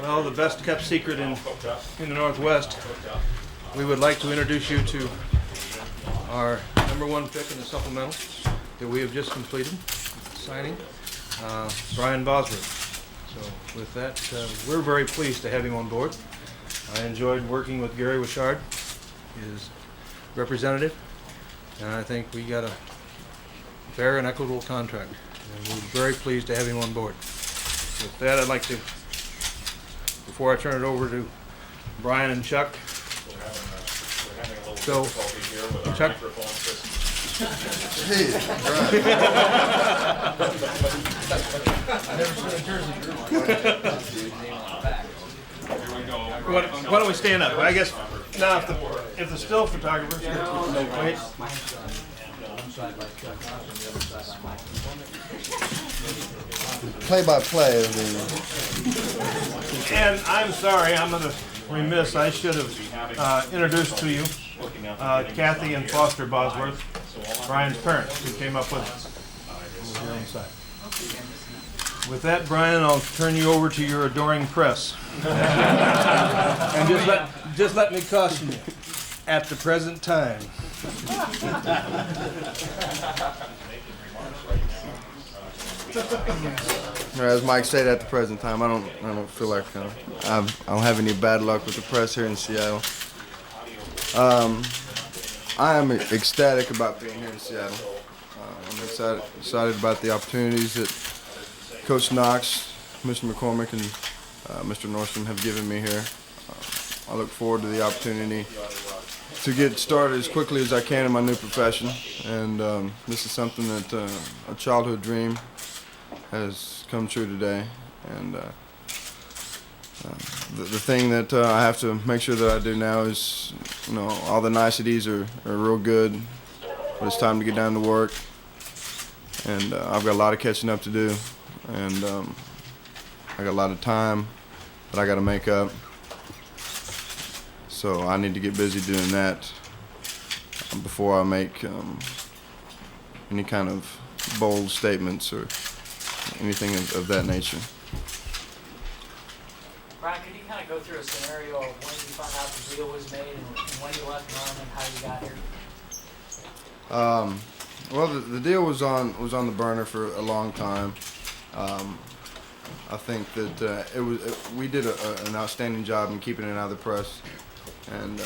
Well, the best kept secret in the Northwest, we would like to introduce you to our #1 pick in the supplemental that we have just completed signing, Brian Bosworth. So with that, we're very pleased to have him on board. I enjoyed working with Gary Wichard, his representative, and I think we got a fair and equitable contract. And we're very pleased to have him on board. With that, I'd like to, before I turn it over to Brian and Chuck. We're having a little So, difficulty here with our Chuck? microphone system. Hey, Brian. I never seen a jersey. Why don't we stand up? I guess now if the still photographers wait. Play-by-play of the. And I'm sorry, I'm gonna remiss. I should have introduced to you Kathy and Foster Bosworth, Brian's parents, who came up with us. Here inside. With that, Brian, I'll turn you over to your adoring press. And just let me caution you, at the present time. As Mike said, at the present time, I don't feel like I don't have any bad luck with the press here in Seattle. I am ecstatic about being here in Seattle. I'm excited about the opportunities that Coach Knox, Mr. McCormick, and Mr. Nordstrom have given me here. I look forward to the opportunity to get started as quickly as I can in my new profession. And this is something that a childhood dream has come true today. And the thing that I have to make sure that I do now is, all the niceties are real good, but it's time to get down to work. And I've got a lot of catching up to do, and I got a lot of time that I got to make up. So I need to get busy doing that before I make any kind of bold statements or anything of that nature. Brian, could you kind of go through a scenario of when you found out the deal was made and when you left Norman, how you got here? Well, the deal was on the burner for a long time. I think that we did an outstanding job in keeping it out of the press, and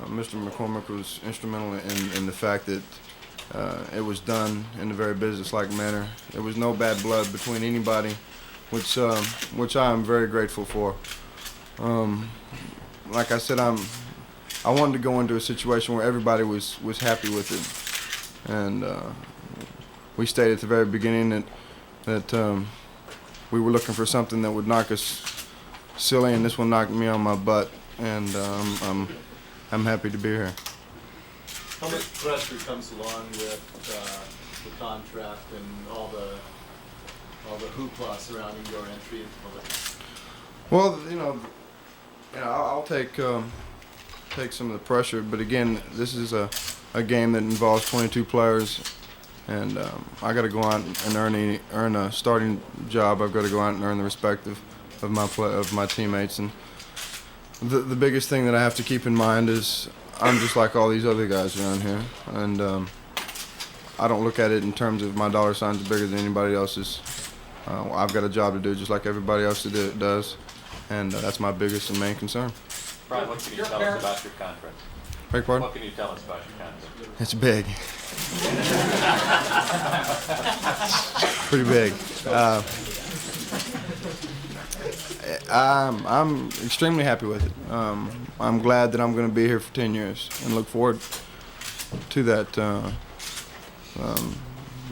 Mr. McCormick was instrumental in the fact that it was done in a very business-like manner. There was no bad blood between anybody, which I am very grateful for. Like I said, I wanted to go into a situation where everybody was happy with it, and we stated at the very beginning that we were looking for something that would knock us silly, and this one knocked me on my butt, and I'm happy to be here. How much pressure comes along with the contract and all the hoopla surrounding your entry into the league? Well, I'll take some of the pressure, but again, this is a game that involves 22 players, and I got to go out and earn a starting job. I've got to go out and earn the respect of my teammates, and the biggest thing that I have to keep in mind is I'm just like all these other guys around here, and I don't look at it in terms of my dollar signs are bigger than anybody else's. I've got a job to do just like everybody else does, and that's my biggest and main concern. Brian, what can you tell us about your contract? Beg pardon? What can you tell us about your contract? It's big. Pretty big. I'm extremely happy with it. I'm glad that I'm going to be here for 10 years and look forward to that. The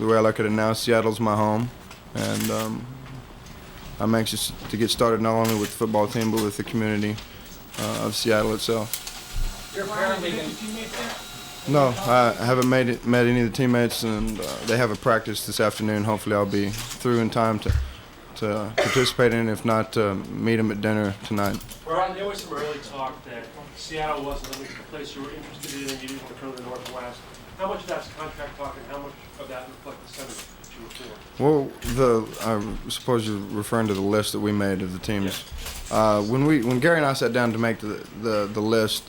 way I look at it now, Seattle's my home, and I'm anxious to get started not only with the football team but with the community of Seattle itself. You're apparently going to teammate there? No, I haven't met any of the teammates, and they have a practice this afternoon. Hopefully I'll be through in time to participate in it, if not meet them at dinner tonight. Brian, there was some early talk that Seattle wasn't the place you were interested in and you didn't want to come to the Northwest. How much of that's contract talk and how much of that reflects the sentiment that you were for? Well, I suppose you're referring to the list that we made of the teams. When Gary and I sat down to make the list,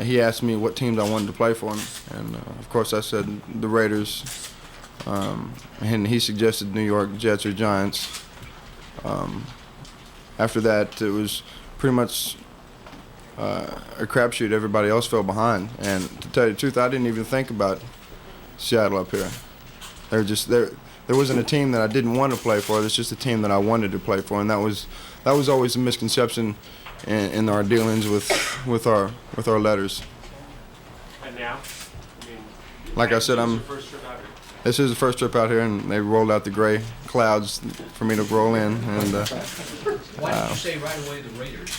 he asked me what teams I wanted to play for, and of course I said the Raiders, and he suggested New York Jets or Giants. After that, it was pretty much a crapshoot. Everybody else fell behind, and to tell you the truth, I didn't even think about Seattle up here. There wasn't a team that I didn't want to play for. There's just a team that I wanted to play for, and that was always a misconception in our dealings with our letters. And now? I mean, Like I said, this is your first trip out here. This is the first trip out here, and they rolled out the gray clouds for me to roll in. And Why did you say right away the Raiders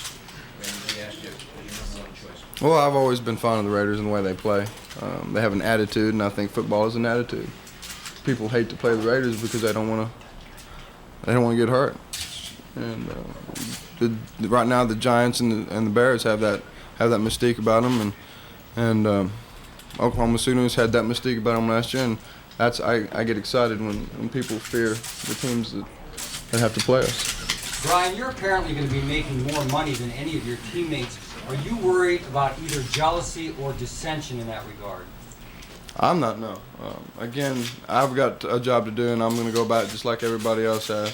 when they asked you your number one choice? well, I've always been fond of the Raiders and the way they play. They have an attitude, and I think football is an attitude. People hate to play the Raiders because they don't want to get hurt. And right now, the Giants and the Bears have that mystique about them, and Oklahoma Sooners had that mystique about them last year, and I get excited when people fear the teams that have to play us. Brian, you're apparently going to be making more money than any of your teammates. Are you worried about either jealousy or dissension in that regard? I'm not, no. Again, I've got a job to do, and I'm going to go about it just like everybody else has.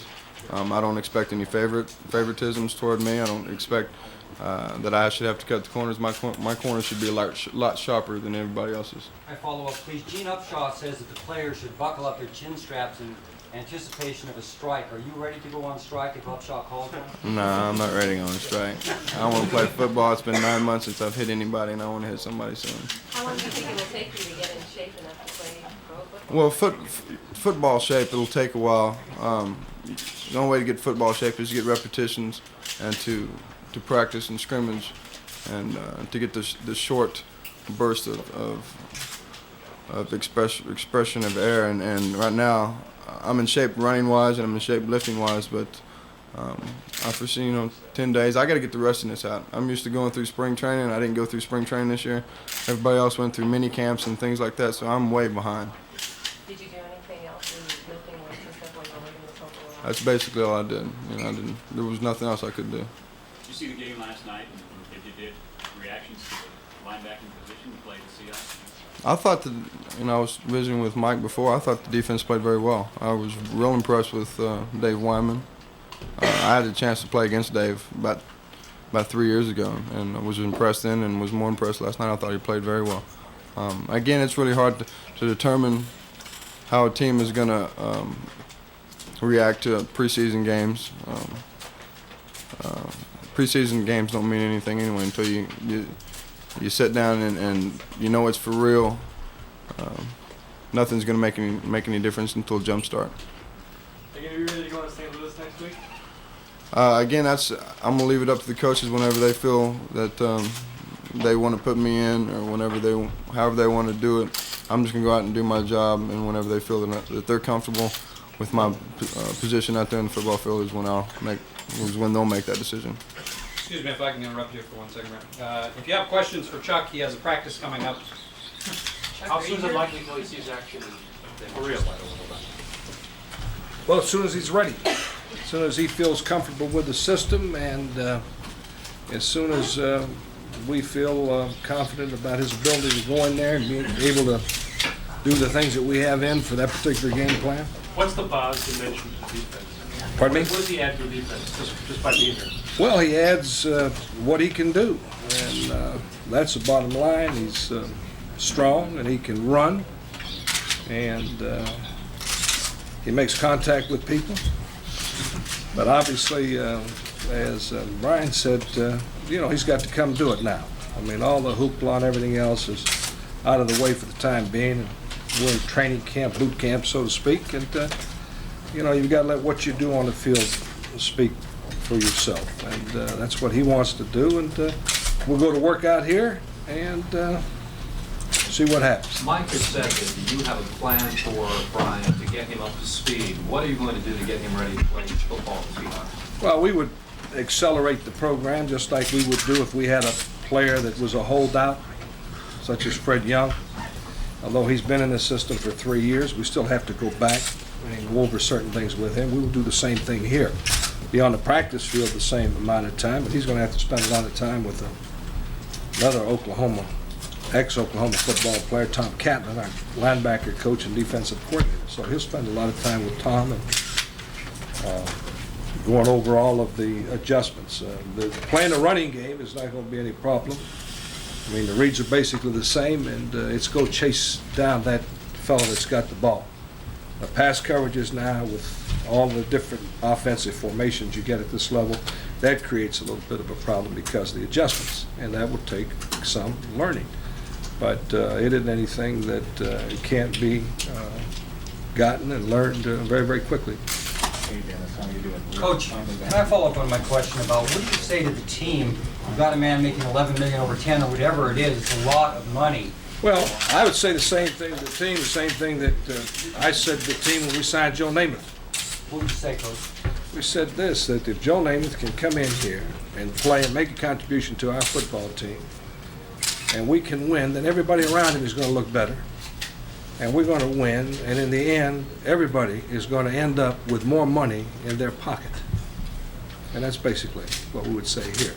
I don't expect any favoritisms toward me. I don't expect that I should have to cut the corners. My corners should be a lot sharper than everybody else's. I follow up, please. Gene Upshaw says that the players should buckle up their chin straps in anticipation of a strike. Are you ready to go on strike if Upshaw calls one? No, I'm not ready to go on a strike. I want to play football. It's been 9 months since I've hit anybody, and I want to hit somebody soon. How long do you think it will take you to get in shape enough to play pro football? Well, football shape, it'll take a while. The only way to get football shape is to get repetitions and to practice and scrimmage, and to get the short burst of expression of air. And right now, I'm in shape running wise and I'm in shape lifting wise, but I foresee 10 days. I got to get the rustiness out. I'm used to going through spring training. I didn't go through spring training this year. Everybody else went through mini camps and things like that, so I'm way behind. Did you do anything else in lifting weights and stuff while you were living with football? That's basically all I did. There was nothing else I could do. Did you see the game last night? And if you did, reactions to the linebacking position to play the Seahawks? I thought that, I was visiting with Mike before. I thought the defense played very well. I was real impressed with Dave Wyman. I had a chance to play against Dave about 3 years ago, and I was impressed then and was more impressed last night. I thought he played very well. Again, it's really hard to determine how a team is going to react to preseason games. Preseason games don't mean anything anyway until you sit down and you know it's for real. Nothing's going to make any difference until jump start. Are you going to be ready to go to St. Louis next week? Again, I'm going to leave it up to the coaches whenever they feel that they want to put me in, or however they want to do it. I'm just going to go out and do my job, and whenever they feel that they're comfortable with my position out there in the football field is when they'll make that decision. Excuse me if I can interrupt you for 1 second. If you have questions for Chuck, he has a practice coming up. How soon is it likely until he sees action for real? Well, as soon as he's ready, as soon as he feels comfortable with the system, and as soon as we feel confident about his ability to go in there and be able to do the things that we have in for that particular game plan. What's the Boz dimension to defense? Pardon me? What does he add to the defense just by being here? Well, he adds what he can do, and that's the bottom line. He's strong, and he can run, and he makes contact with people. But obviously, as Brian said, he's got to come do it now. I mean, all the hoopla and everything else is out of the way for the time being. We're in training camp, boot camp, so to speak, and you've got to let what you do on the field speak for yourself, and that's what he wants to do. And we'll go to work out here and see what happens. Mike has said that you have a plan for Brian to get him up to speed. What are you going to do to get him ready to play football with Seahawks? Well, we would accelerate the program just like we would do if we had a player that was a holdout, such as Fred Young. Although he's been in the system for 3 years, we still have to go back and go over certain things with him. We will do the same thing here. Be on the practice field the same amount of time, but he's going to have to spend a lot of time with another ex-Oklahoma football player, Tom Catlin, our linebacker coach and defensive coordinator. So he'll spend a lot of time with Tom and going over all of the adjustments. Playing a running game is not going to be any problem. I mean, the reads are basically the same, and it's go chase down that fellow that's got the ball. The pass coverages now, with all the different offensive formations you get at this level, that creates a little bit of a problem because of the adjustments, and that will take some learning. But it isn't anything that can't be gotten and learned very, very quickly. Coach, can I follow up on my question about what do you say to the team? You've got a man making $11 million over 10 or whatever it is. It's a lot of money. Well, I would say the same thing to the team, the same thing that I said to the team when we signed Joe Namath. What would you say, Coach? We said this, that if Joe Namath can come in here and play and make a contribution to our football team, and we can win, then everybody around him is going to look better. And we're going to win, and in the end, everybody is going to end up with more money in their pocket. And that's basically what we would say here.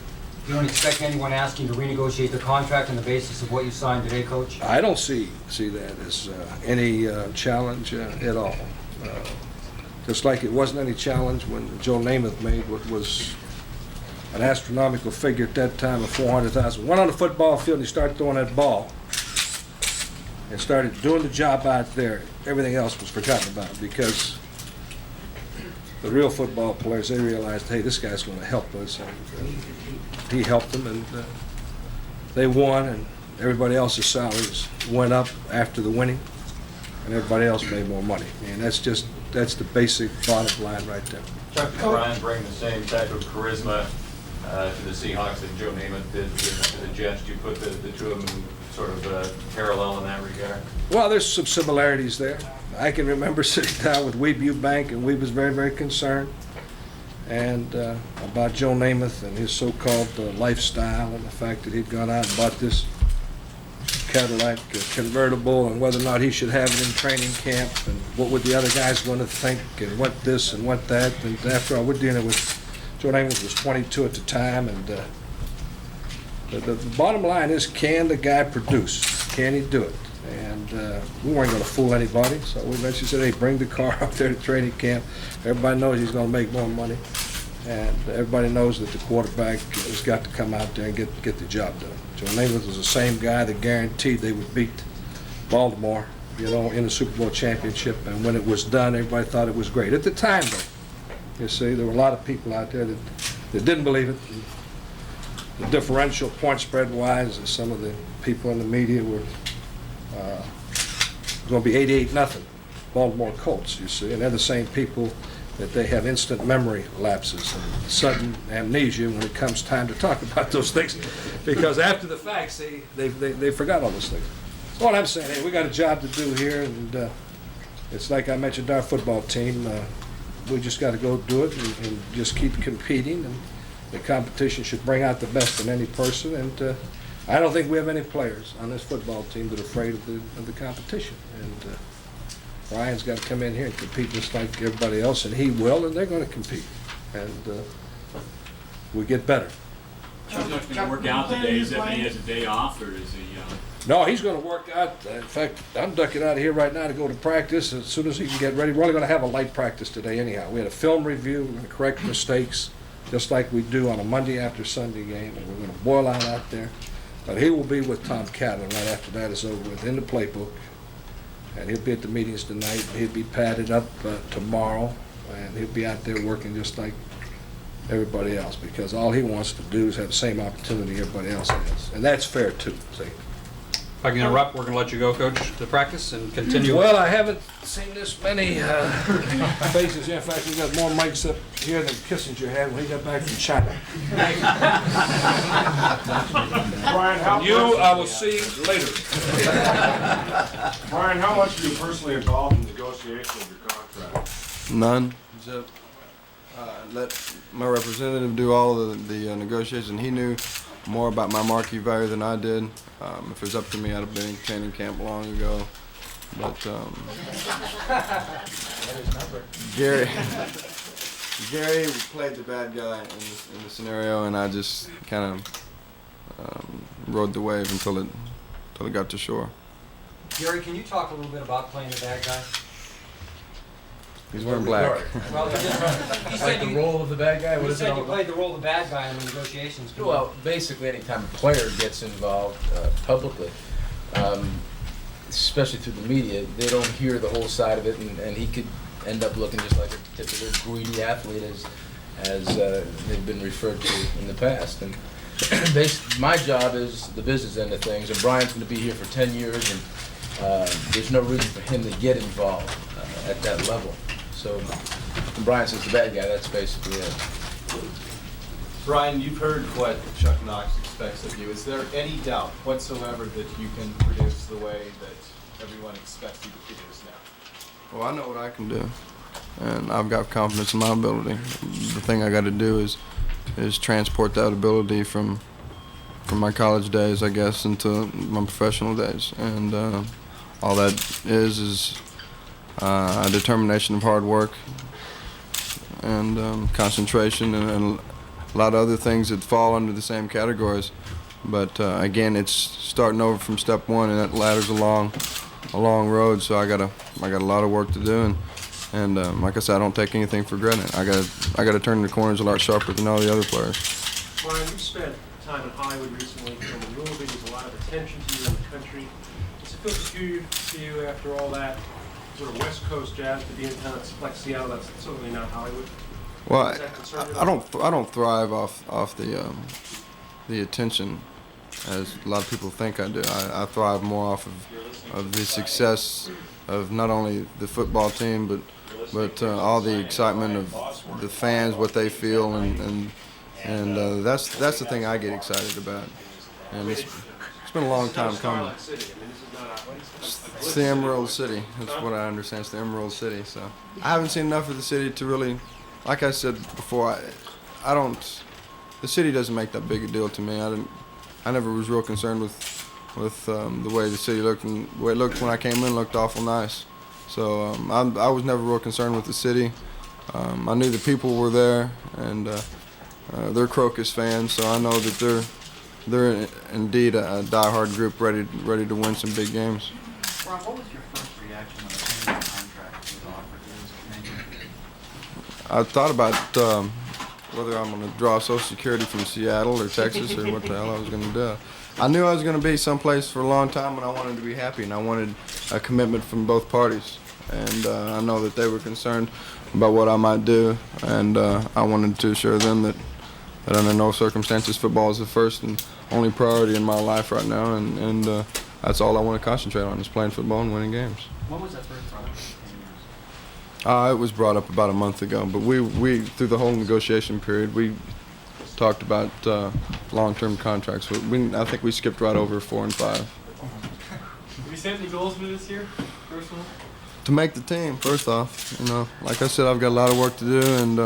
You don't expect anyone asking to renegotiate the contract on the basis of what you signed today, Coach? I don't see that as any challenge at all. Just like it wasn't any challenge when Joe Namath made what was an astronomical figure at that time of $400,000. Went on the football field and he started throwing that ball and started doing the job out there. Everything else was forgotten about because the real football players, they realized, hey, this guy's going to help us. And he helped them, and they won, and everybody else's salaries went up after the winning, and everybody else made more money. And that's the basic bottom line right there. Chuck, did Brian bring the same type of charisma to the Seahawks that Joe Namath did to the Jets? Do you put the two of them sort of parallel in that regard? Well, there's some similarities there. I can remember sitting down with Weeb Eubank, and Weeb was very, very concerned and about Joe Namath and his so-called lifestyle and the fact that he'd gone out and bought this Cadillac convertible and whether or not he should have it in training camp and what would the other guys going to think and what this and what that. And after all, we're dealing with Joe Namath was 22 at the time, and the bottom line is, can the guy produce? Can he do it? And we weren't going to fool anybody, so we eventually said, hey, bring the car up there to training camp. Everybody knows he's going to make more money, and everybody knows that the quarterback has got to come out there and get the job done. Joe Namath was the same guy that guaranteed they would beat Baltimore, in the Super Bowl championship, and when it was done, everybody thought it was great. At the time, though, you see, there were a lot of people out there that didn't believe it. The differential point spread wise, and some of the people in the media were going to be 88-0 Baltimore Colts, you see, and they're the same people that they have instant memory lapses and sudden amnesia when it comes time to talk about those things, because after the fact, see, they forgot all those things. So what I'm saying, hey, we got a job to do here, and it's like I mentioned our football team. We just got to go do it and just keep competing, and the competition should bring out the best in any person, and I don't think we have any players on this football team that are afraid of the competition. And Brian's got to come in here and compete just like everybody else, and he will, and they're going to compete. And we get better. Chuck's not going to work out today. Is that he has a day off, or is he? No, he's going to work out. In fact, I'm ducking out of here right now to go to practice as soon as he can get ready. We're only going to have a light practice today anyhow. We had a film review. We're going to correct mistakes just like we do on a Monday after Sunday game, and we're going to boil out there. But he will be with Tom Catlin right after that is over with in the playbook, and he'll be at the meetings tonight. He'll be padded up tomorrow, and he'll be out there working just like everybody else, because all he wants to do is have the same opportunity everybody else has. And that's fair too, see. If I can interrupt, we're going to let you go, Coach, to practice and continue. Well, I haven't seen this many faces. In fact, we got more mics up here than Kissinger had when he got back from China. Brian, how You, I will see later. Brian, how much are you personally involved in negotiation of your contract? None. Except let my representative do all the negotiations. He knew more about my marquee value than I did. If it was up to me, I'd have been in training camp long ago. But Gary played the bad guy in the scenario, and I just kind of rode the wave until it got to shore. Gary, can you talk a little bit about playing the bad guy? He's wearing black. Well, he said The role of the bad guy? What you is it said all you about? played the role of the bad guy in the negotiations. Well, basically, anytime a player gets involved publicly, especially through the media, they don't hear the whole side of it, and he could end up looking just like a typical greedy athlete, as they've been referred to in the past. And my job is the business end of things, and Brian's going to be here for 10 years, and there's no reason for him to get involved at that level. So when Brian says the bad guy, that's basically it. Brian, you've heard what Chuck Knox expects of you. Is there any doubt whatsoever that you can produce the way that everyone expects you to produce now? Well, I know what I can do, and I've got confidence in my ability. The thing I got to do is transport that ability from my college days, I guess, into my professional days, and all that is a determination of hard work and concentration and a lot of other things that fall under the same categories. But again, it's starting over from step one, and that ladder's a long road. So I got a lot of work to do, and like I said, I don't take anything for granted. I got to turn the corners a lot sharper than all the other players. Brian, you've spent time in Hollywood recently filming movies. There's a lot of attention to you in the country. Does it feel peculiar to you after all that sort of West Coast jazz to be in town like Seattle? That's certainly not Hollywood. Well, I don't thrive off the attention as a lot of people think I do. I thrive more off of the success of not only the football team but all the excitement of the fans, what they feel, and that's the thing I get excited about. And it's been a long time coming. It's the Emerald City. That's what I understand. It's the Emerald City. So I haven't seen enough of the city to really, like I said before, I don't. The city doesn't make that big a deal to me. I never was real concerned with the way the city looked, and the way it looked when I came in looked awful nice. So I was never real concerned with the city. I knew the people were there, and they're Crocus fans, so I know that they're indeed a diehard group ready to win some big games. Ron, what was your first reaction when the contract was offered? I thought about whether I'm going to draw Social Security from Seattle or Texas or what the hell I was going to do. I knew I was going to be someplace for a long time, and I wanted to be happy, and I wanted a commitment from both parties. And I know that they were concerned about what I might do, and I wanted to assure them that under no circumstances football is the first and only priority in my life right now, and that's all I want to concentrate on is playing football and winning games. When was that first brought up? It was brought up about a month ago, but we through the whole negotiation period, we talked about long-term contracts. I think we skipped right over 4 and 5. Have you set any goals for this year, personally? To make the team, first off, like I said, I've got a lot of work to do, and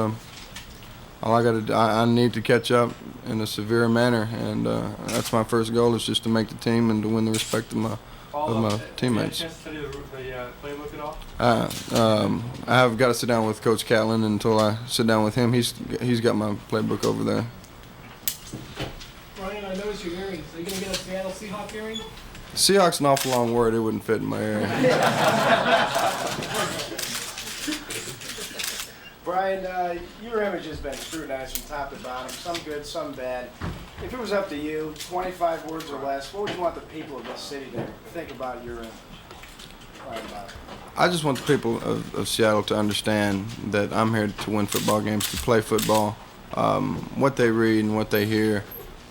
all I need to catch up in a severe manner, and that's my first goal, is just to make the team and to win the respect of my teammates. Did you have a chance to study the playbook at all? I have got to sit down with Coach Catlin. Until I sit down with him, he's got my playbook over there. Brian, I noticed your earrings. Are you going to get a Seattle Seahawk earring? Seahawk's an awful long word. It wouldn't fit in my area. Brian, your image has been scrutinized from top to bottom, some good, some bad. If it was up to you, 25 words or less, what would you want the people of this city to think about your image? I just want the people of Seattle to understand that I'm here to win football games, to play football, what they read and what they hear.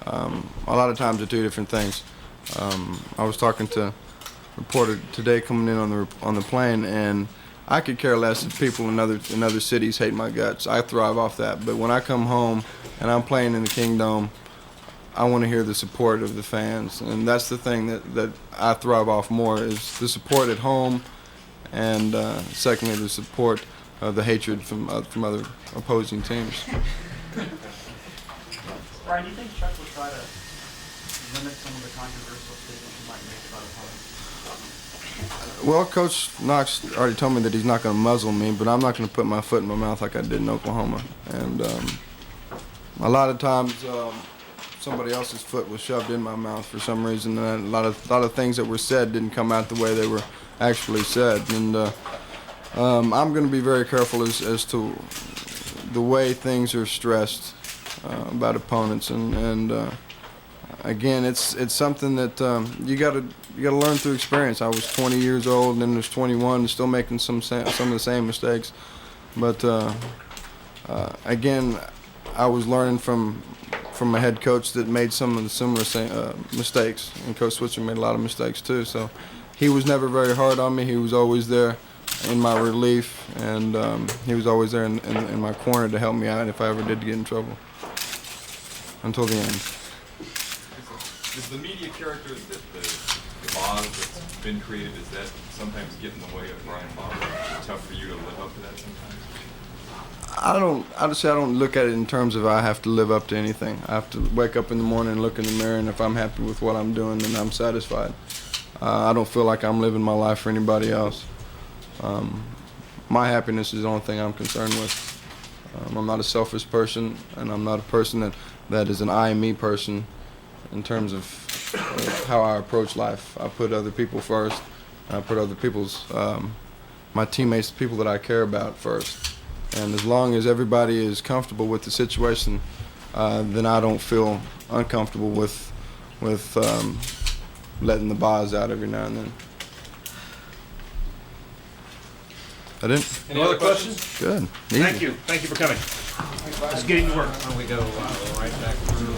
A lot of times are two different things. I was talking to a reporter today coming in on the plane, and I could care less if people in other cities hate my guts. I thrive off that. But when I come home and I'm playing in the Kingdome, I want to hear the support of the fans, and that's the thing that I thrive off more is the support at home, and secondly the support of the hatred from other opposing teams. Brian, do you think Chuck will try to limit some of the controversial statements you might make about opponents? Well, Coach Knox already told me that he's not going to muzzle me, but I'm not going to put my foot in my mouth like I did in Oklahoma. And a lot of times somebody else's foot was shoved in my mouth for some reason, and a lot of things that were said didn't come out the way they were actually said. And I'm going to be very careful as to the way things are stressed about opponents, and again, it's something that you got to learn through experience. I was 20 years old, and then was 21, and still making some of the same mistakes. But again, I was learning from a head coach that made some of the similar mistakes, and Coach Switzer made a lot of mistakes too. So he was never very hard on me. He was always there in my relief, and he was always there in my corner to help me out if I ever did get in trouble. Until the end. Does the media character that the Boz that's been created, does that sometimes get in the way of Brian Bosworth? Is it tough for you to live up to that sometimes? I don't look at it in terms of I have to live up to anything. I have to wake up in the morning and look in the mirror, and if I'm happy with what I'm doing, then I'm satisfied. I don't feel like I'm living my life for anybody else. My happiness is the only thing I'm concerned with. I'm not a selfish person, and I'm not a person that is an I-me person in terms of how I approach life. I put other people first. I put other people's, my teammates, the people that I care about first. And as long as everybody is comfortable with the situation, then I don't feel uncomfortable with letting the Boz out every now and then. I didn't. Any other questions? Good. Thank you. Thank you for coming. Let's get into work. Why don't we go right back through?